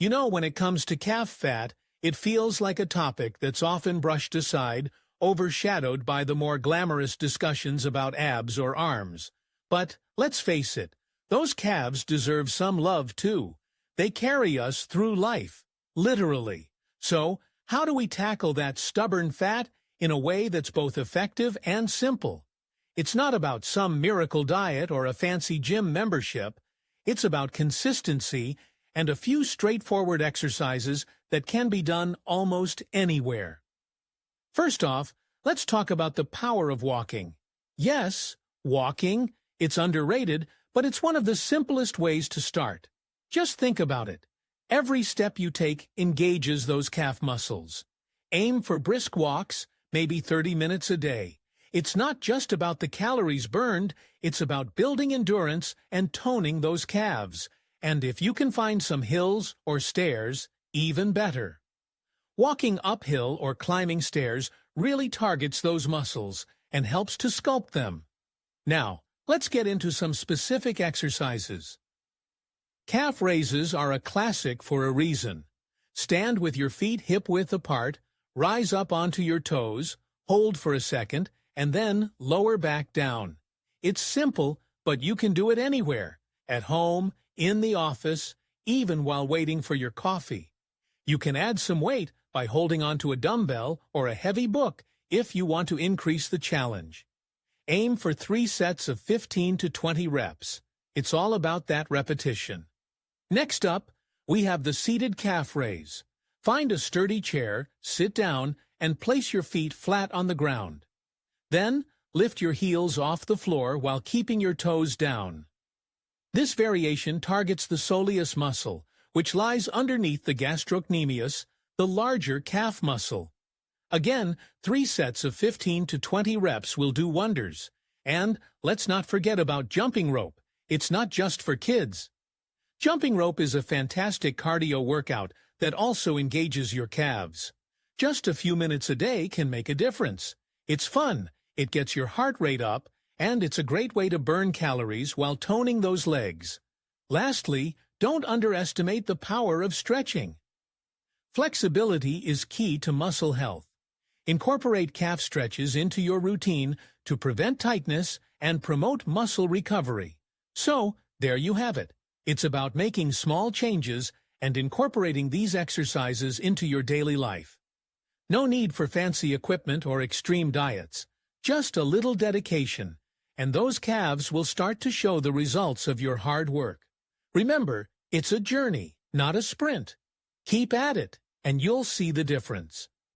You know, when it comes to calf fat, it feels like a topic that's often brushed aside, overshadowed by the more glamorous discussions about abs or arms. But let's face it, those calves deserve some love too. They carry us through life, literally. So, how do we tackle that stubborn fat in a way that's both effective and simple? It's not about some miracle diet or a fancy gym membership. It's about consistency and a few straightforward exercises that can be done almost anywhere. First off, let's talk about the power of walking. Yes, walking, it's underrated, but it's one of the simplest ways to start. Just think about it. Every step you take engages those calf muscles. Aim for brisk walks, maybe 30 minutes a day. It's not just about the calories burned, it's about building endurance and toning those calves. And if you can find some hills or stairs, even better. Walking uphill or climbing stairs really targets those muscles and helps to sculpt them. Now, let's get into some specific exercises. Calf raises are a classic for a reason. Stand with your feet hip-width apart, rise up onto your toes, hold for a second, and then lower back down. It's simple, but you can do it anywhere, at home, in the office, even while waiting for your coffee. You can add some weight by holding onto a dumbbell or a heavy book if you want to increase the challenge. Aim for 3 sets of 15 to 20 reps. It's all about that repetition. Next up, we have the seated calf raise. Find a sturdy chair, sit down, and place your feet flat on the ground. Then, lift your heels off the floor while keeping your toes down. This variation targets the soleus muscle, which lies underneath the gastrocnemius, the larger calf muscle. Again, 3 sets of 15 to 20 reps will do wonders. And let's not forget about jumping rope. It's not just for kids. Jumping rope is a fantastic cardio workout that also engages your calves. Just a few minutes a day can make a difference. It's fun, it gets your heart rate up, and it's a great way to burn calories while toning those legs. Lastly, don't underestimate the power of stretching. Flexibility is key to muscle health. Incorporate calf stretches into your routine to prevent tightness and promote muscle recovery. So, there you have it. It's about making small changes and incorporating these exercises into your daily life. No need for fancy equipment or extreme diets. Just a little dedication, and those calves will start to show the results of your hard work. Remember, it's a journey, not a sprint. Keep at it, and you'll see the difference.